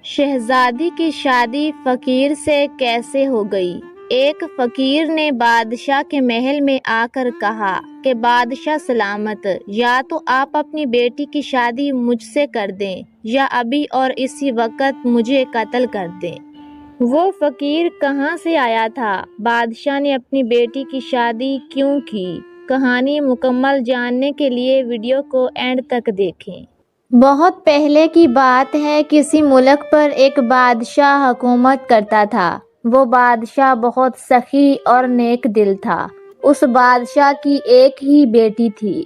شہزادی کی شادی فقیر سے کیسے ہو گئی؟ ایک فقیر نے بادشاہ کے محل میں آ کر کہا کہ بادشاہ سلامت، یا تو آپ اپنی بیٹی کی شادی مجھ سے کر دیں یا ابھی اور اسی وقت مجھے قتل کر دیں۔ وہ فقیر کہاں سے آیا تھا؟ بادشاہ نے اپنی بیٹی کی شادی کیوں کی؟ کہانی مکمل جاننے کے لیے ویڈیو کو اینڈ تک دیکھیں۔ بہت پہلے کی بات ہے، کسی ملک پر ایک بادشاہ حکومت کرتا تھا۔ وہ بادشاہ بہت سخی اور نیک دل تھا۔ اس بادشاہ کی ایک ہی بیٹی تھی۔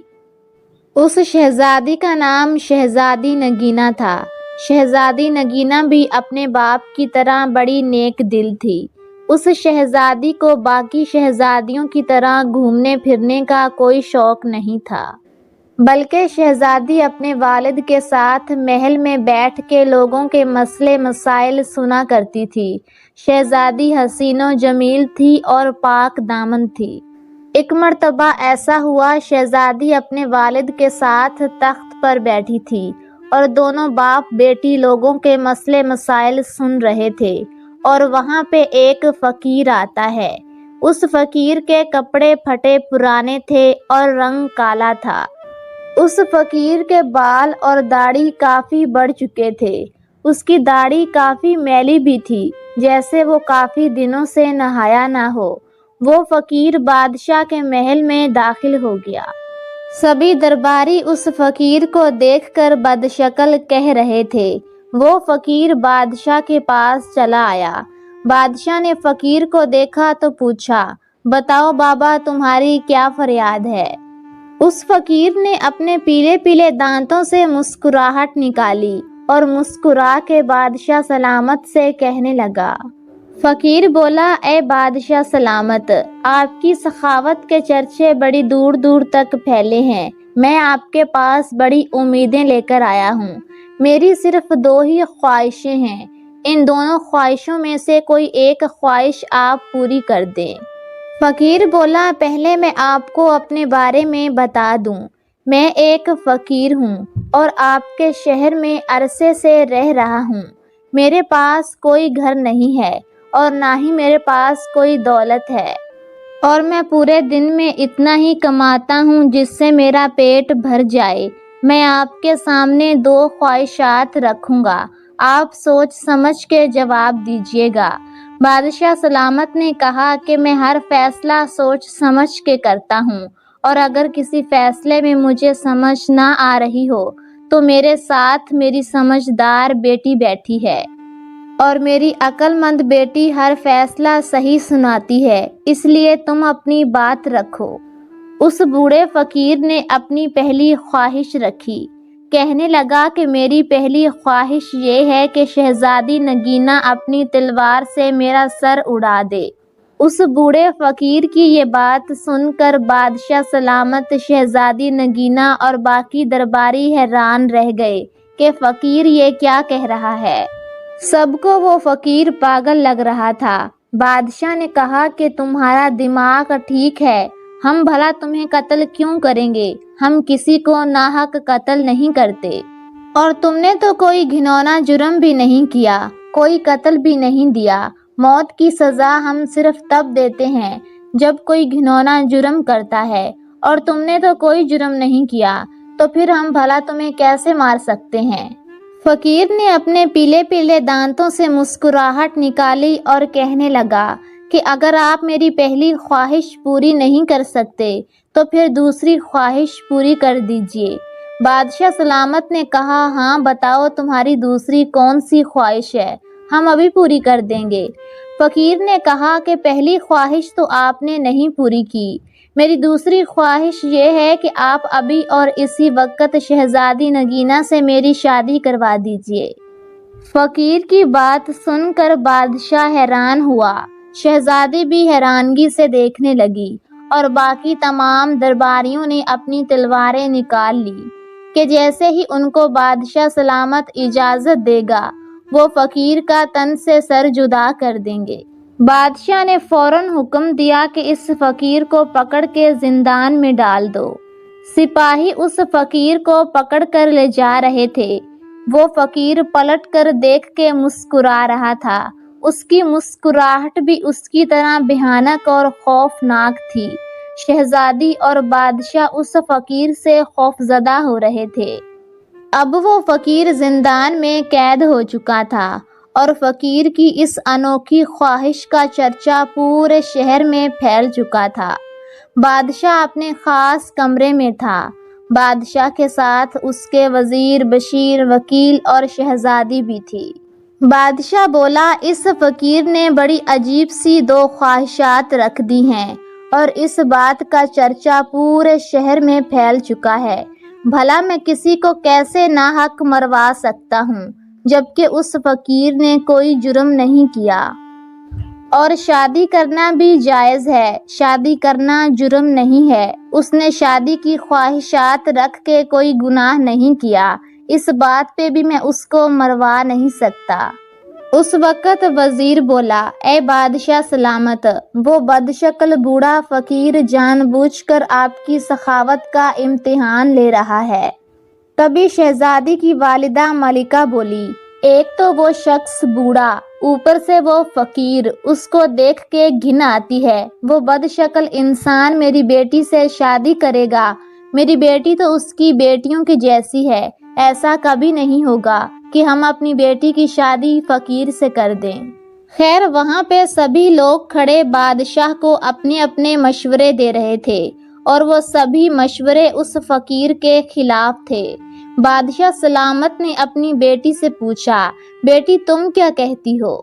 اس شہزادی کا نام شہزادی نگینہ تھا۔ شہزادی نگینہ بھی اپنے باپ کی طرح بڑی نیک دل تھی۔ اس شہزادی کو باقی شہزادیوں کی طرح گھومنے پھرنے کا کوئی شوق نہیں تھا، بلکہ شہزادی اپنے والد کے ساتھ محل میں بیٹھ کے لوگوں کے مسئلے مسائل سنا کرتی تھی۔ شہزادی حسین و جمیل تھی اور پاک دامن تھی۔ ایک مرتبہ ایسا ہوا، شہزادی اپنے والد کے ساتھ تخت پر بیٹھی تھی اور دونوں باپ بیٹی لوگوں کے مسئلے مسائل سن رہے تھے، اور وہاں پہ ایک فقیر آتا ہے۔ اس فقیر کے کپڑے پھٹے پرانے تھے اور رنگ کالا تھا۔ اس فقیر کے بال اور داڑھی کافی بڑھ چکے تھے۔ اس کی داڑھی کافی میلی بھی تھی، جیسے وہ کافی دنوں سے نہایا نہ ہو۔ وہ فقیر بادشاہ کے محل میں داخل ہو گیا۔ سبھی درباری اس فقیر کو دیکھ کر بدشکل کہہ رہے تھے۔ وہ فقیر بادشاہ کے پاس چلا آیا۔ بادشاہ نے فقیر کو دیکھا تو پوچھا، بتاؤ بابا، تمہاری کیا فریاد ہے؟ اس فقیر نے اپنے پیلے پیلے دانتوں سے مسکراہٹ نکالی اور مسکرا کے بادشاہ سلامت سے کہنے لگا۔ فقیر بولا، اے بادشاہ سلامت، آپ کی سخاوت کے چرچے بڑی دور دور تک پھیلے ہیں۔ میں آپ کے پاس بڑی امیدیں لے کر آیا ہوں۔ میری صرف 2 ہی خواہشیں ہیں۔ ان دونوں خواہشوں میں سے کوئی ایک خواہش آپ پوری کر دیں۔ فقیر بولا، پہلے میں آپ کو اپنے بارے میں بتا دوں۔ میں ایک فقیر ہوں اور آپ کے شہر میں عرصے سے رہ رہا ہوں۔ میرے پاس کوئی گھر نہیں ہے اور نہ ہی میرے پاس کوئی دولت ہے، اور میں پورے دن میں اتنا ہی کماتا ہوں جس سے میرا پیٹ بھر جائے۔ میں آپ کے سامنے 2 خواہشات رکھوں گا، آپ سوچ سمجھ کے جواب دیجیے گا۔ بادشاہ سلامت نے کہا کہ میں ہر فیصلہ سوچ سمجھ کے کرتا ہوں، اور اگر کسی فیصلے میں مجھے سمجھ نہ آ رہی ہو تو میرے ساتھ میری سمجھدار بیٹی بیٹھی ہے، اور میری عقل مند بیٹی ہر فیصلہ صحیح سناتی ہے، اس لیے تم اپنی بات رکھو۔ اس بوڑھے فقیر نے اپنی پہلی خواہش رکھی۔ کہنے لگا کہ میری پہلی خواہش یہ ہے کہ شہزادی نگینہ اپنی تلوار سے میرا سر اڑا دے۔ اس بوڑھے فقیر کی یہ بات سن کر بادشاہ سلامت، شہزادی نگینہ اور باقی درباری حیران رہ گئے کہ فقیر یہ کیا کہہ رہا ہے۔ سب کو وہ فقیر پاگل لگ رہا تھا۔ بادشاہ نے کہا کہ تمہارا دماغ ٹھیک ہے، ہم بھلا تمہیں قتل کیوں کریں گے؟ ہم کسی کو ناحق قتل نہیں کرتے، اور تم نے تو کوئی گھنونا جرم بھی نہیں کیا، کوئی قتل بھی نہیں دیا۔ موت کی سزا ہم صرف تب دیتے ہیں جب کوئی گھنونا جرم کرتا ہے، اور تم نے تو کوئی جرم نہیں کیا، تو پھر ہم بھلا تمہیں کیسے مار سکتے ہیں؟ فقیر نے اپنے پیلے پیلے دانتوں سے مسکراہٹ نکالی اور کہنے لگا کہ اگر آپ میری پہلی خواہش پوری نہیں کر سکتے تو پھر دوسری خواہش پوری کر دیجیے۔ بادشاہ سلامت نے کہا، ہاں بتاؤ، تمہاری دوسری کون سی خواہش ہے؟ ہم ابھی پوری کر دیں گے۔ فقیر نے کہا کہ پہلی خواہش تو آپ نے نہیں پوری کی، میری دوسری خواہش یہ ہے کہ آپ ابھی اور اسی وقت شہزادی نگینہ سے میری شادی کروا دیجیے۔ فقیر کی بات سن کر بادشاہ حیران ہوا۔ شہزادی بھی حیرانگی سے دیکھنے لگی، اور باقی تمام درباریوں نے اپنی تلواریں نکال لی کہ جیسے ہی ان کو بادشاہ سلامت اجازت دے گا وہ فقیر کا تن سے سر جدا کر دیں گے۔ بادشاہ نے فوراً حکم دیا کہ اس فقیر کو پکڑ کے زندان میں ڈال دو۔ سپاہی اس فقیر کو پکڑ کر لے جا رہے تھے۔ وہ فقیر پلٹ کر دیکھ کے مسکرا رہا تھا۔ اس کی مسکراہٹ بھی اس کی طرح بھیانک اور خوفناک تھی۔ شہزادی اور بادشاہ اس فقیر سے خوفزدہ ہو رہے تھے۔ اب وہ فقیر زندان میں قید ہو چکا تھا اور فقیر کی اس انوکھی خواہش کا چرچا پورے شہر میں پھیل چکا تھا۔ بادشاہ اپنے خاص کمرے میں تھا۔ بادشاہ کے ساتھ اس کے وزیر، بشیر، وکیل اور شہزادی بھی تھی۔ بادشاہ بولا، اس فقیر نے بڑی عجیب سی 2 خواہشات رکھ دی ہیں اور اس بات کا چرچا پورے شہر میں پھیل چکا ہے۔ بھلا میں کسی کو کیسے ناحق مروا سکتا ہوں جبکہ اس فقیر نے کوئی جرم نہیں کیا؟ اور شادی کرنا بھی جائز ہے، شادی کرنا جرم نہیں ہے۔ اس نے شادی کی خواہشات رکھ کے کوئی گناہ نہیں کیا، اس بات پہ بھی میں اس کو مروا نہیں سکتا۔ اس وقت وزیر بولا، اے بادشاہ سلامت، وہ بدشکل بوڑھا فقیر جان بوجھ کر آپ کی سخاوت کا امتحان لے رہا ہے۔ تبھی شہزادی کی والدہ ملکہ بولی، ایک تو وہ شخص بوڑھا، اوپر سے وہ فقیر، اس کو دیکھ کے گھن آتی ہے۔ وہ بدشکل انسان میری بیٹی سے شادی کرے گا؟ میری بیٹی تو اس کی بیٹیوں کی جیسی ہے، ایسا کبھی نہیں ہوگا کہ ہم اپنی بیٹی کی شادی فقیر سے کر دیں۔ خیر وہاں پہ سبھی لوگ کھڑے بادشاہ کو اپنے اپنے مشورے دے رہے تھے اور وہ سبھی مشورے اس فقیر کے خلاف تھے۔ بادشاہ سلامت نے اپنی بیٹی سے پوچھا، بیٹی تم کیا کہتی ہو؟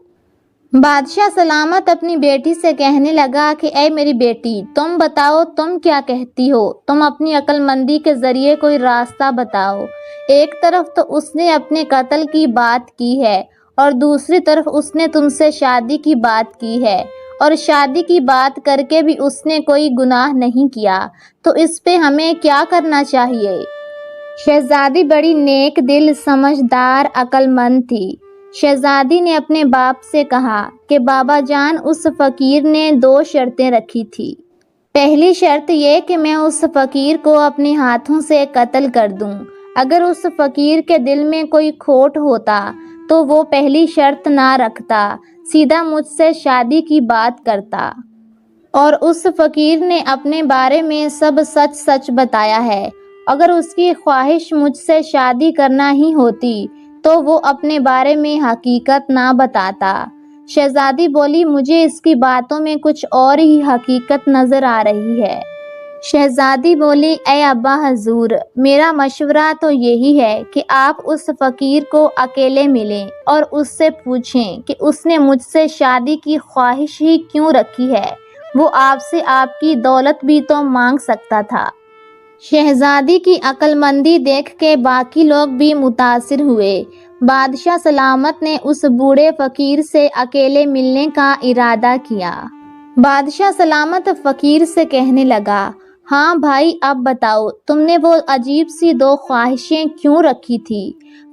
بادشاہ سلامت اپنی بیٹی سے کہنے لگا کہ اے میری بیٹی، تم بتاؤ تم کیا کہتی ہو، تم اپنی عقل مندی کے ذریعے کوئی راستہ بتاؤ۔ ایک طرف تو اس نے اپنے قتل کی بات کی ہے اور دوسری طرف اس نے تم سے شادی کی بات کی ہے، اور شادی کی بات کر کے بھی اس نے کوئی گناہ نہیں کیا، تو اس پہ ہمیں کیا کرنا چاہیے؟ شہزادی بڑی نیک دل، سمجھدار، عقل مند تھی۔ شہزادی نے اپنے باپ سے کہا کہ بابا جان، اس فقیر نے 2 شرطیں رکھی تھی۔ پہلی شرط یہ کہ میں اس فقیر کو اپنے ہاتھوں سے قتل کر دوں۔ اگر اس فقیر کے دل میں کوئی کھوٹ ہوتا تو وہ پہلی شرط نہ رکھتا، سیدھا مجھ سے شادی کی بات کرتا۔ اور اس فقیر نے اپنے بارے میں سب سچ سچ بتایا ہے۔ اگر اس کی خواہش مجھ سے شادی کرنا ہی ہوتی تو وہ اپنے بارے میں حقیقت نہ بتاتا۔ شہزادی بولی، مجھے اس کی باتوں میں کچھ اور ہی حقیقت نظر آ رہی ہے۔ شہزادی بولی، اے ابا حضور، میرا مشورہ تو یہی ہے کہ آپ اس فقیر کو اکیلے ملیں اور اس سے پوچھیں کہ اس نے مجھ سے شادی کی خواہش ہی کیوں رکھی ہے۔ وہ آپ سے آپ کی دولت بھی تو مانگ سکتا تھا۔ شہزادی کی عقل مندی دیکھ کے باقی لوگ بھی متاثر ہوئے۔ بادشاہ سلامت نے اس بوڑھے فقیر سے اکیلے ملنے کا ارادہ کیا۔ بادشاہ سلامت فقیر سے کہنے لگا، ہاں بھائی، اب بتاؤ تم نے وہ عجیب سی 2 خواہشیں کیوں رکھی تھی؟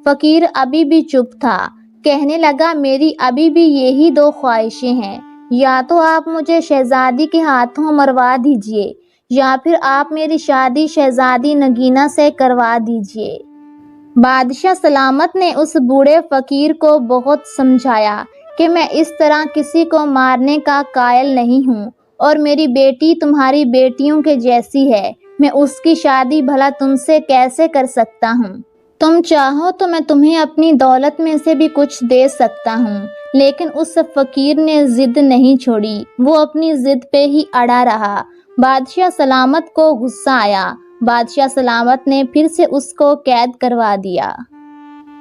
فقیر ابھی بھی چپ تھا۔ کہنے لگا، میری ابھی بھی یہی 2 خواہشیں ہیں، یا تو آپ مجھے شہزادی کے ہاتھوں مروا دیجئے یا پھر آپ میری شادی شہزادی نگینہ سے کروا دیجئے۔ بادشاہ سلامت نے اس بوڑھے فقیر کو بہت سمجھایا کہ میں اس طرح کسی کو مارنے کا قائل نہیں ہوں، اور میری بیٹی تمہاری بیٹیوں کے جیسی ہے، میں اس کی شادی بھلا تم سے کیسے کر سکتا ہوں؟ تم چاہو تو میں تمہیں اپنی دولت میں سے بھی کچھ دے سکتا ہوں۔ لیکن اس فقیر نے ضد نہیں چھوڑی، وہ اپنی ضد پہ ہی اڑا رہا۔ بادشاہ سلامت کو غصہ آیا۔ بادشاہ سلامت نے پھر سے اس کو قید کروا دیا۔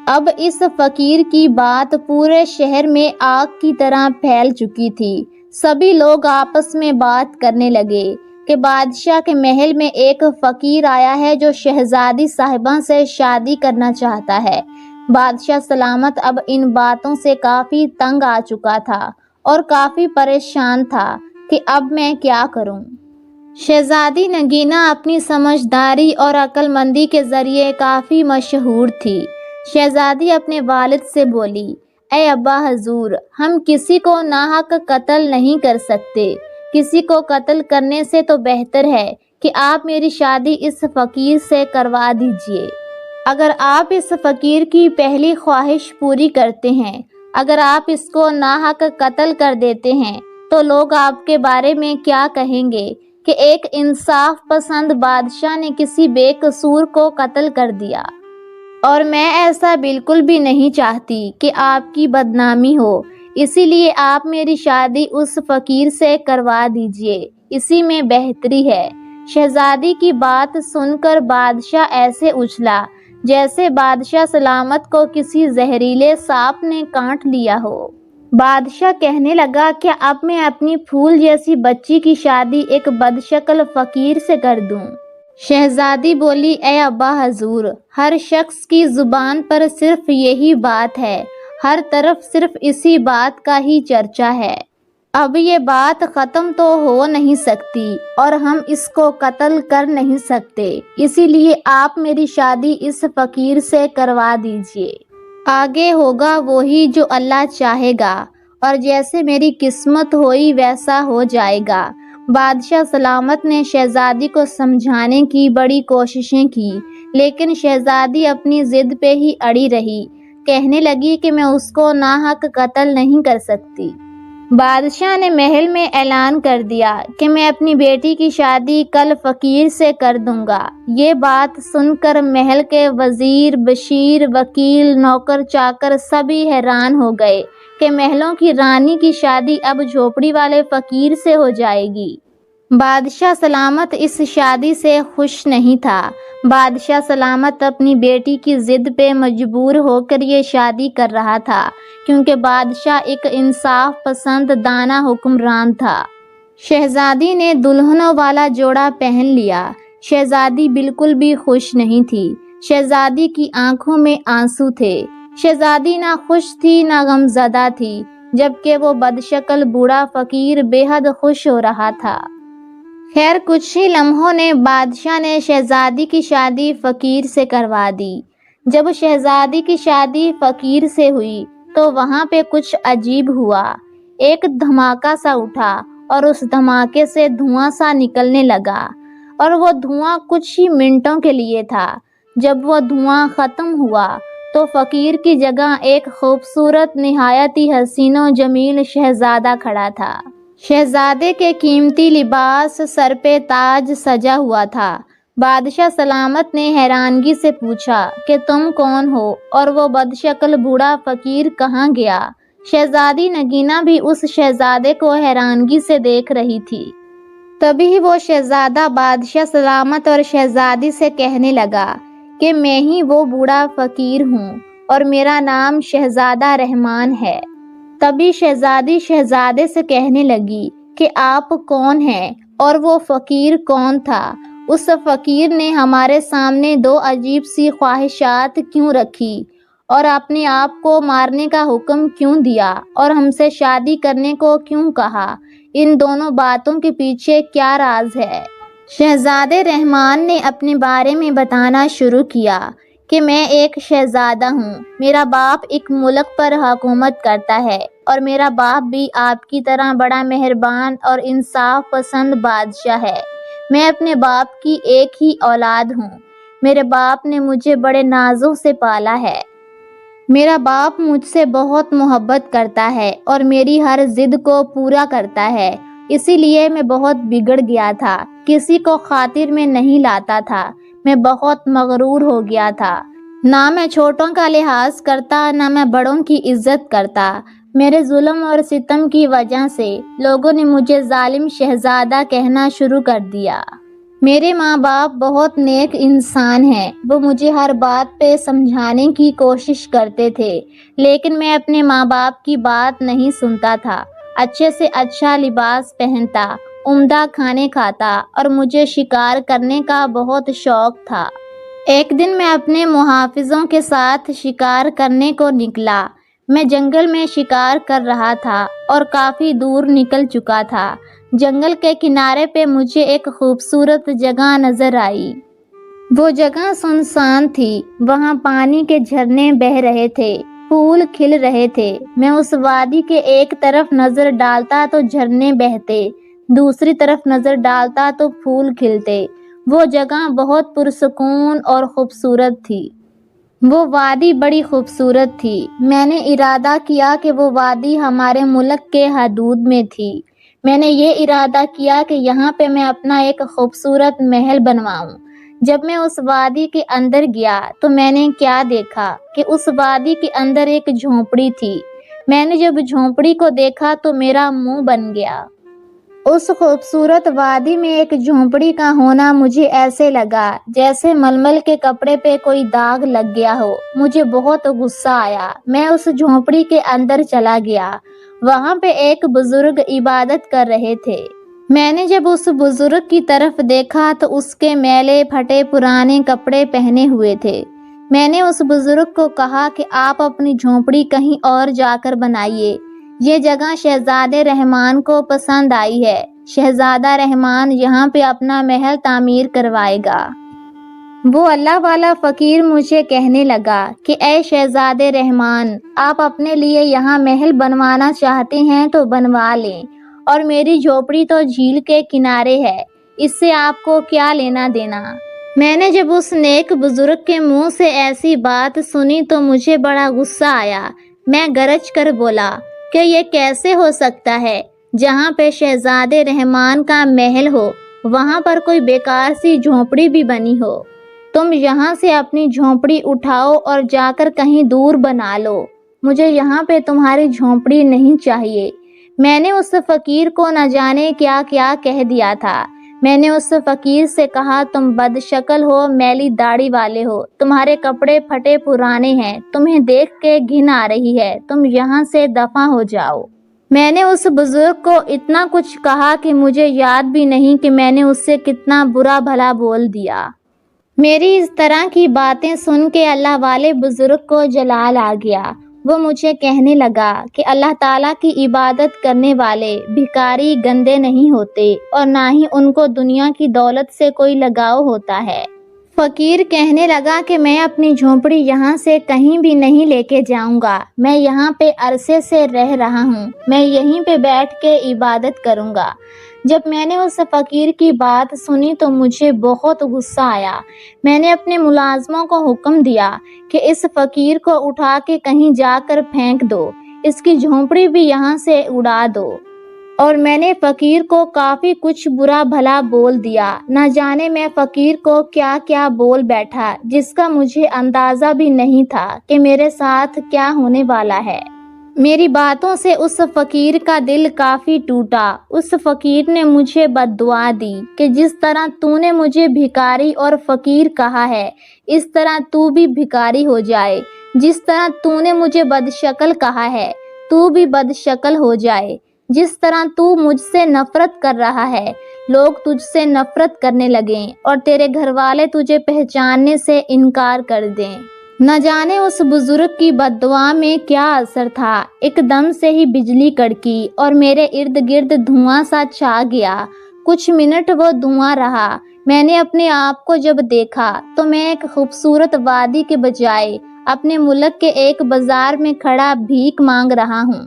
اب اس فقیر کی بات پورے شہر میں آگ کی طرح پھیل چکی تھی۔ سبھی لوگ آپس میں بات کرنے لگے کہ بادشاہ کے محل میں ایک فقیر آیا ہے جو شہزادی صاحبہ سے شادی کرنا چاہتا ہے۔ بادشاہ سلامت اب ان باتوں سے کافی تنگ آ چکا تھا اور کافی پریشان تھا کہ اب میں کیا کروں۔ شہزادی نگینہ اپنی سمجھداری اور عقل مندی کے ذریعے کافی مشہور تھی۔ شہزادی اپنے والد سے بولی، اے ابا حضور، ہم کسی کو ناحق قتل نہیں کر سکتے۔ کسی کو قتل کرنے سے تو بہتر ہے کہ آپ میری شادی اس فقیر سے کروا دیجئے۔ اگر آپ اس فقیر کی پہلی خواہش پوری کرتے ہیں، اگر آپ اس کو ناحق قتل کر دیتے ہیں تو لوگ آپ کے بارے میں کیا کہیں گے کہ ایک انصاف پسند بادشاہ نے کسی بے قصور کو قتل کر دیا۔ اور میں ایسا بالکل بھی نہیں چاہتی کہ آپ کی بدنامی ہو، اسی لیے آپ میری شادی اس فقیر سے کروا دیجئے، اسی میں بہتری ہے۔ شہزادی کی بات سن کر بادشاہ ایسے اچھلا جیسے بادشاہ سلامت کو کسی زہریلے سانپ نے کاٹ لیا ہو۔ بادشاہ کہنے لگا کہ اب میں اپنی پھول جیسی بچی کی شادی ایک بدشکل فقیر سے کر دوں۔ شہزادی بولی، اے ابا حضور، ہر شخص کی زبان پر صرف یہی بات ہے، ہر طرف صرف اسی بات کا ہی چرچا ہے۔ اب یہ بات ختم تو ہو نہیں سکتی اور ہم اس کو قتل کر نہیں سکتے، اسی لیے آپ میری شادی اس فقیر سے کروا دیجئے۔ آگے ہوگا وہی جو اللہ چاہے گا، اور جیسے میری قسمت ہوئی ویسا ہو جائے گا۔ بادشاہ سلامت نے شہزادی کو سمجھانے کی بڑی کوششیں کی، لیکن شہزادی اپنی ضد پہ ہی اڑی رہی، کہنے لگی کہ میں اس کو ناحق قتل نہیں کر سکتی۔ بادشاہ نے محل میں اعلان کر دیا کہ میں اپنی بیٹی کی شادی کل فقیر سے کر دوں گا۔ یہ بات سن کر محل کے وزیر، بشیر، وکیل، نوکر چاکر سبھی حیران ہو گئے کہ محلوں کی رانی کی شادی اب جھوپڑی والے فقیر سے ہو جائے گی۔ بادشاہ سلامت اس شادی سے خوش نہیں تھا۔ بادشاہ سلامت اپنی بیٹی کی ضد پہ مجبور ہو کر یہ شادی کر رہا تھا، کیونکہ بادشاہ ایک انصاف پسند دانا حکمران تھا۔ شہزادی نے دلہنوں والا جوڑا پہن لیا۔ شہزادی بالکل بھی خوش نہیں تھی۔ شہزادی کی آنکھوں میں آنسو تھے۔ شہزادی نہ خوش تھی نہ غمزدہ تھی، جبکہ وہ بدشکل بوڑھا فقیر بے حد خوش ہو رہا تھا۔ خیر کچھ ہی لمحوں نے بادشاہ نے شہزادی کی شادی فقیر سے کروا دی۔ جب شہزادی کی شادی فقیر سے ہوئی تو وہاں پہ کچھ عجیب ہوا۔ ایک دھماکہ سا اٹھا اور اس دھماکے سے دھواں سا نکلنے لگا، اور وہ دھواں کچھ ہی منٹوں کے لیے تھا۔ جب وہ دھواں ختم ہوا تو فقیر کی جگہ ایک خوبصورت نہایت ہی حسین و جمیل شہزادہ کھڑا تھا۔ شہزادے کے قیمتی لباس، سر پہ تاج سجا ہوا تھا۔ بادشاہ سلامت نے حیرانگی سے پوچھا کہ تم کون ہو اور وہ بدشکل بوڑھا فقیر کہاں گیا؟ شہزادی نگینہ بھی اس شہزادے کو حیرانگی سے دیکھ رہی تھی۔ تبھی وہ شہزادہ بادشاہ سلامت اور شہزادی سے کہنے لگا کہ میں ہی وہ بوڑھا فقیر ہوں اور میرا نام شہزادہ رحمان ہے۔ تبھی شہزادی شہزادے سے کہنے لگی کہ آپ کون ہیں اور وہ فقیر کون تھا؟ اس فقیر نے ہمارے سامنے دو عجیب سی خواہشات کیوں رکھی اور اپنے آپ کو مارنے کا حکم کیوں دیا اور ہم سے شادی کرنے کو کیوں کہا؟ ان دونوں باتوں کے پیچھے کیا راز ہے؟ شہزادے رحمان نے اپنے بارے میں بتانا شروع کیا کہ میں ایک شہزادہ ہوں، میرا باپ ایک ملک پر حکومت کرتا ہے اور میرا باپ بھی آپ کی طرح بڑا مہربان اور انصاف پسند بادشاہ ہے۔ میں اپنے باپ کی ایک ہی اولاد ہوں۔ میرے باپ نے مجھے بڑے نازوں سے پالا ہے۔ میرا باپ مجھ سے بہت محبت کرتا ہے اور میری ہر ضد کو پورا کرتا ہے، اسی لیے میں بہت بگڑ گیا تھا، کسی کو خاطر میں نہیں لاتا تھا، میں بہت مغرور ہو گیا تھا، نہ میں چھوٹوں کا لحاظ کرتا نہ میں بڑوں کی عزت کرتا۔ میرے ظلم اور ستم کی وجہ سے لوگوں نے مجھے ظالم شہزادہ کہنا شروع کر دیا۔ میرے ماں باپ بہت نیک انسان ہیں، وہ مجھے ہر بات پہ سمجھانے کی کوشش کرتے تھے، لیکن میں اپنے ماں باپ کی بات نہیں سنتا تھا۔ اچھے سے اچھا لباس پہنتا، عمدہ کھانے کھاتا اور مجھے شکار کرنے کا بہت شوق تھا۔ ایک دن میں اپنے محافظوں کے ساتھ شکار کرنے کو نکلا۔ میں جنگل میں شکار کر رہا تھا اور کافی دور نکل چکا تھا۔ جنگل کے کنارے پہ مجھے ایک خوبصورت جگہ نظر آئی۔ وہ جگہ سنسان تھی، وہاں پانی کے جھرنے بہہ رہے تھے، پھول کھل رہے تھے۔ میں اس وادی کے ایک طرف نظر ڈالتا تو جھرنے بہتے، دوسری طرف نظر ڈالتا تو پھول کھلتے۔ وہ جگہ بہت پرسکون اور خوبصورت تھی۔ وہ وادی بڑی خوبصورت تھی۔ میں نے ارادہ کیا کہ وہ وادی ہمارے ملک کے حدود میں تھی۔ میں نے یہ ارادہ کیا کہ یہاں پہ میں اپنا ایک خوبصورت محل بنواؤں۔ جب میں اس وادی کے اندر گیا تو میں نے کیا دیکھا کہ اس وادی کے اندر ایک جھونپڑی تھی۔ میں نے جب جھونپڑی کو دیکھا تو میرا منہ بن گیا۔ اس خوبصورت وادی میں ایک جھونپڑی کا ہونا مجھے ایسے لگا جیسے ململ کے کپڑے پہ کوئی داغ لگ گیا ہو۔ مجھے بہت غصہ آیا۔ میں اس جھونپڑی کے اندر چلا گیا۔ وہاں پہ ایک بزرگ عبادت کر رہے تھے۔ میں نے جب اس بزرگ کی طرف دیکھا تو اس کے میلے پھٹے پرانے کپڑے پہنے ہوئے تھے۔ میں نے اس بزرگ کو کہا کہ آپ اپنی جھونپڑی کہیں اور جا کر بنائیے۔ یہ جگہ شہزادے رحمان کو پسند آئی ہے۔ شہزادہ رحمان یہاں پہ اپنا محل تعمیر کروائے گا۔ وہ اللہ والا فقیر مجھے کہنے لگا کہ اے شہزادے رحمان، آپ اپنے لیے یہاں محل بنوانا چاہتے ہیں تو بنوا لیں، اور میری جھونپڑی تو جھیل کے کنارے ہے، اس سے آپ کو کیا لینا دینا۔ میں نے جب اس نیک بزرگ کے منہ سے ایسی بات سنی تو مجھے بڑا غصہ آیا۔ میں گرج کر بولا کہ یہ کیسے ہو سکتا ہے؟ جہاں پہ شہزادے رحمان کا محل ہو وہاں پر کوئی بیکار سی جھونپڑی بھی بنی ہو۔ تم یہاں سے اپنی جھونپڑی اٹھاؤ اور جا کر کہیں دور بنا لو۔ مجھے یہاں پہ تمہاری جھونپڑی نہیں چاہیے۔ میں نے اس فقیر کو نہ جانے کیا کیا کہہ دیا تھا۔ میں نے اس فقیر سے کہا، تم بد شکل ہو، میلی داڑھی والے ہو، تمہارے کپڑے پھٹے پرانے ہیں، تمہیں دیکھ کے گھن آ رہی ہے، تم یہاں سے دفع ہو جاؤ۔ میں نے اس بزرگ کو اتنا کچھ کہا کہ مجھے یاد بھی نہیں کہ میں نے اس سے کتنا برا بھلا بول دیا۔ میری اس طرح کی باتیں سن کے اللہ والے بزرگ کو جلال آ گیا۔ وہ مجھے کہنے لگا کہ اللہ تعالیٰ کی عبادت کرنے والے بھکاری گندے نہیں ہوتے، اور نہ ہی ان کو دنیا کی دولت سے کوئی لگاؤ ہوتا ہے۔ فقیر کہنے لگا کہ میں اپنی جھونپڑی یہاں سے کہیں بھی نہیں لے کے جاؤں گا۔ میں یہاں پہ عرصے سے رہ رہا ہوں، میں یہیں پہ بیٹھ کے عبادت کروں گا۔ جب میں نے اس فقیر کی بات سنی تو مجھے بہت غصہ آیا۔ میں نے اپنے ملازموں کو حکم دیا کہ اس فقیر کو اٹھا کے کہیں جا کر پھینک دو، اس کی جھونپڑی بھی یہاں سے اڑا دو۔ اور میں نے فقیر کو کافی کچھ برا بھلا بول دیا۔ نہ جانے میں فقیر کو کیا کیا بول بیٹھا، جس کا مجھے اندازہ بھی نہیں تھا کہ میرے ساتھ کیا ہونے والا ہے۔ میری باتوں سے اس فقیر کا دل کافی ٹوٹا۔ اس فقیر نے مجھے بد دعا دی کہ جس طرح تو نے مجھے بھکاری اور فقیر کہا ہے، اس طرح تو بھی بھکاری ہو جائے۔ جس طرح تو نے مجھے بد شکل کہا ہے، تو بھی بد شکل ہو جائے۔ جس طرح تو مجھ سے نفرت کر رہا ہے، لوگ تجھ سے نفرت کرنے لگیں اور تیرے گھر والے تجھے پہچاننے سے انکار کر دیں۔ نہ جانے اس بزرگ کی بد دعا میں کیا اثر تھا، ایک دم سے ہی بجلی کڑکی اور میرے ارد گرد دھواں سا چھا گیا۔ کچھ منٹ وہ دھواں رہا۔ میں نے اپنے آپ کو جب دیکھا تو میں ایک خوبصورت وادی کے بجائے اپنے ملک کے ایک بازار میں کھڑا بھیک مانگ رہا ہوں۔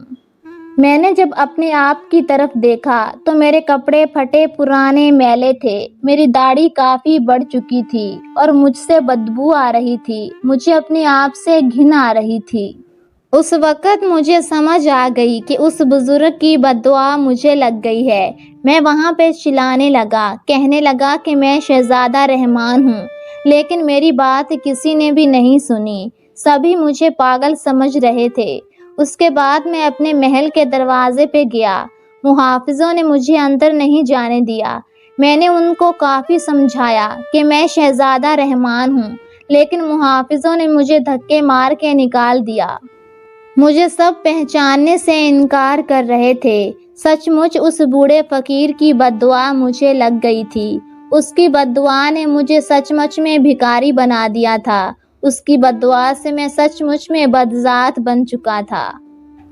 میں نے جب اپنے آپ کی طرف دیکھا تو میرے کپڑے پھٹے پرانے میلے تھے، میری داڑھی کافی بڑھ چکی تھی اور مجھ سے بدبو آ رہی تھی۔ مجھے اپنے آپ سے گھن آ رہی تھی۔ اس وقت مجھے سمجھ آ گئی کہ اس بزرگ کی بد دعا مجھے لگ گئی ہے۔ میں وہاں پہ چلانے لگا، کہنے لگا کہ میں شہزادہ رحمان ہوں، لیکن میری بات کسی نے بھی نہیں سنی۔ سبھی مجھے پاگل سمجھ رہے تھے۔ اس کے بعد میں اپنے محل کے دروازے پہ گیا۔ محافظوں نے مجھے اندر نہیں جانے دیا۔ میں نے ان کو کافی سمجھایا کہ میں شہزادہ رحمان ہوں، لیکن محافظوں نے مجھے دھکے مار کے نکال دیا۔ مجھے سب پہچاننے سے انکار کر رہے تھے۔ سچ مچ اس بوڑھے فقیر کی بد دعا مجھے لگ گئی تھی۔ اس کی بد دعا نے مجھے سچ مچ میں بھکاری بنا دیا تھا۔ اس کی بد دعا سے میں سچ مچ میں بدذات بن چکا تھا۔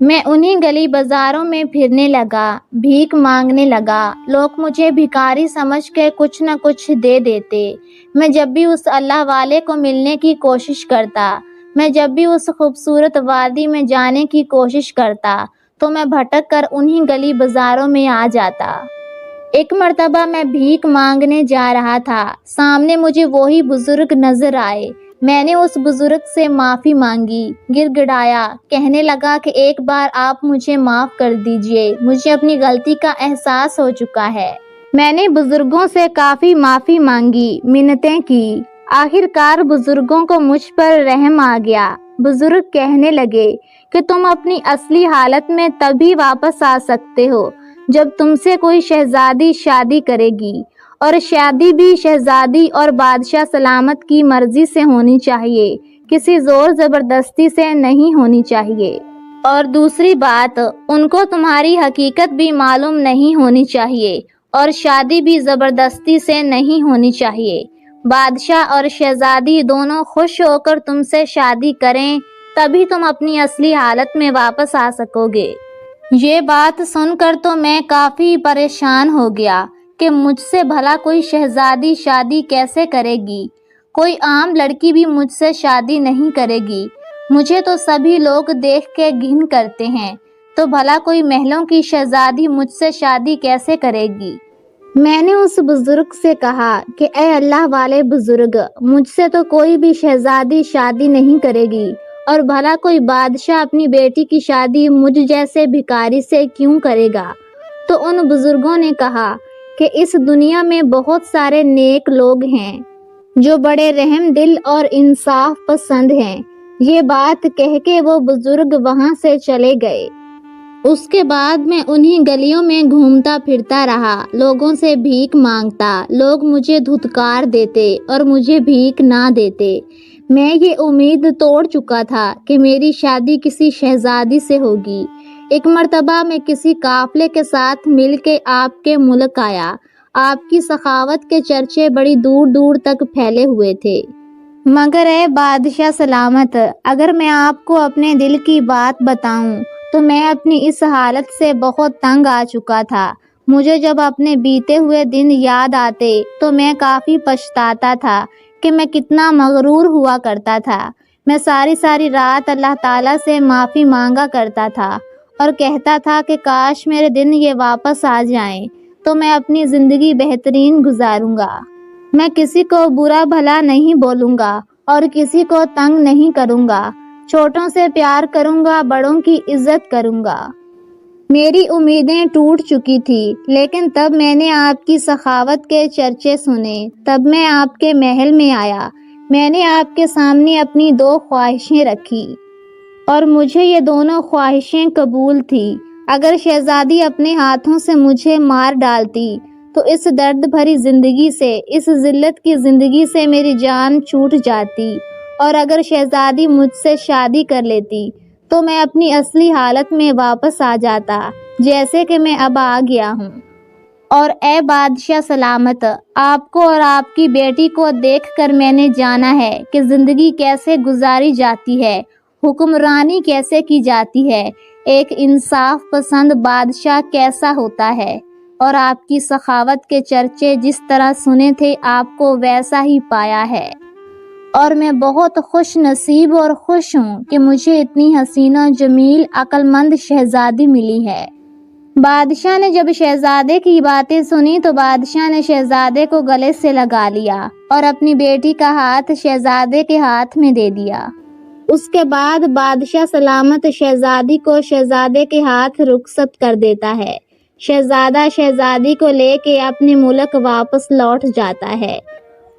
میں انہی گلی بازاروں میں پھرنے لگا، بھیک مانگنے لگا۔ لوگ مجھے بھکاری سمجھ کے کچھ نہ کچھ دے دیتے۔ میں جب بھی اس اللہ والے کو ملنے کی کوشش کرتا، میں جب بھی اس خوبصورت وادی میں جانے کی کوشش کرتا تو میں بھٹک کر انہی گلی بازاروں میں آ جاتا۔ ایک مرتبہ میں بھیک مانگنے جا رہا تھا، سامنے مجھے وہی بزرگ نظر آئے۔ میں نے اس بزرگ سے معافی مانگی، گر گڑایا، کہنے لگا کہ ایک بار آپ مجھے معاف کر دیجئے، مجھے اپنی غلطی کا احساس ہو چکا ہے۔ میں نے بزرگوں سے کافی معافی مانگی، منتیں کی، آخر کار بزرگوں کو مجھ پر رحم آ گیا۔ بزرگ کہنے لگے کہ تم اپنی اصلی حالت میں تبھی واپس آ سکتے ہو جب تم سے کوئی شہزادی شادی کرے گی، اور شادی بھی شہزادی اور بادشاہ سلامت کی مرضی سے ہونی چاہیے، کسی زور زبردستی سے نہیں ہونی چاہیے۔ اور دوسری بات، ان کو تمہاری حقیقت بھی معلوم نہیں ہونی چاہیے، اور شادی بھی زبردستی سے نہیں ہونی چاہیے۔ بادشاہ اور شہزادی دونوں خوش ہو کر تم سے شادی کریں، تبھی تم اپنی اصلی حالت میں واپس آ سکو گے۔ یہ بات سن کر تو میں کافی پریشان ہو گیا کہ مجھ سے بھلا کوئی شہزادی شادی کیسے کرے گی؟ کوئی عام لڑکی بھی مجھ سے شادی نہیں کرے گی۔ مجھے تو سبھی لوگ دیکھ کے گھن کرتے ہیں، تو بھلا کوئی محلوں کی شہزادی مجھ سے شادی کیسے کرے گی؟ میں نے اس بزرگ سے کہا کہ اے اللہ والے بزرگ، مجھ سے تو کوئی بھی شہزادی شادی نہیں کرے گی، اور بھلا کوئی بادشاہ اپنی بیٹی کی شادی مجھ جیسے بھکاری سے کیوں کرے گا؟ تو ان بزرگوں نے کہا کہ اس دنیا میں بہت سارے نیک لوگ ہیں جو بڑے رحم دل اور انصاف پسند ہیں۔ یہ بات کہہ کے وہ بزرگ وہاں سے چلے گئے۔ اس کے بعد میں انہی گلیوں میں گھومتا پھرتا رہا، لوگوں سے بھیک مانگتا۔ لوگ مجھے دھتکار دیتے اور مجھے بھیک نہ دیتے۔ میں یہ امید توڑ چکا تھا کہ میری شادی کسی شہزادی سے ہوگی۔ ایک مرتبہ میں کسی قافلے کے ساتھ مل کے آپ کے ملک آیا۔ آپ کی سخاوت کے چرچے بڑی دور دور تک پھیلے ہوئے تھے۔ مگر اے بادشاہ سلامت، اگر میں آپ کو اپنے دل کی بات بتاؤں تو میں اپنی اس حالت سے بہت تنگ آ چکا تھا۔ مجھے جب اپنے بیتے ہوئے دن یاد آتے تو میں کافی پچھتاتا تھا کہ میں کتنا مغرور ہوا کرتا تھا۔ میں ساری رات اللہ تعالیٰ سے معافی مانگا کرتا تھا اور کہتا تھا کہ کاش میرے دن یہ واپس آ جائیں تو میں اپنی زندگی بہترین گزاروں گا۔ میں کسی کو برا بھلا نہیں بولوں گا اور کسی کو تنگ نہیں کروں گا، چھوٹوں سے پیار کروں گا، بڑوں کی عزت کروں گا۔ میری امیدیں ٹوٹ چکی تھی، لیکن تب میں نے آپ کی سخاوت کے چرچے سنے۔ تب میں آپ کے محل میں آیا۔ میں نے آپ کے سامنے اپنی 2 خواہشیں رکھی اور مجھے یہ دونوں خواہشیں قبول تھی۔ اگر شہزادی اپنے ہاتھوں سے مجھے مار ڈالتی تو اس درد بھری زندگی سے، اس ذلت کی زندگی سے میری جان چھوٹ جاتی، اور اگر شہزادی مجھ سے شادی کر لیتی تو میں اپنی اصلی حالت میں واپس آ جاتا، جیسے کہ میں اب آ گیا ہوں۔ اور اے بادشاہ سلامت، آپ کو اور آپ کی بیٹی کو دیکھ کر میں نے جانا ہے کہ زندگی کیسے گزاری جاتی ہے، حکمرانی کیسے کی جاتی ہے، ایک انصاف پسند بادشاہ کیسا ہوتا ہے، اور آپ کی سخاوت کے چرچے جس طرح سنے تھے آپ کو ویسا ہی پایا ہے۔ اور میں بہت خوش نصیب اور خوش ہوں کہ مجھے اتنی حسین و جمیل عقل مند شہزادی ملی ہے۔ بادشاہ نے جب شہزادے کی باتیں سنی تو بادشاہ نے شہزادے کو گلے سے لگا لیا اور اپنی بیٹی کا ہاتھ شہزادے کے ہاتھ میں دے دیا۔ اس کے بعد بادشاہ سلامت شہزادی کو شہزادے کے ہاتھ رخصت کر دیتا ہے۔ شہزادہ شہزادی کو لے کے اپنے ملک واپس لوٹ جاتا ہے۔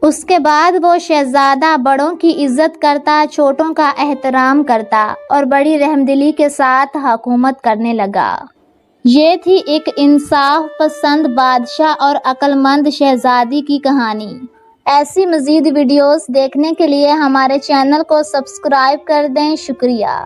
اس کے بعد وہ شہزادہ بڑوں کی عزت کرتا، چھوٹوں کا احترام کرتا اور بڑی رحمدلی کے ساتھ حکومت کرنے لگا۔ یہ تھی ایک انصاف پسند بادشاہ اور عقل مند شہزادی کی کہانی۔ ایسی مزید ویڈیوز دیکھنے کے لیے ہمارے چینل کو سبسکرائب کر دیں۔ شکریہ۔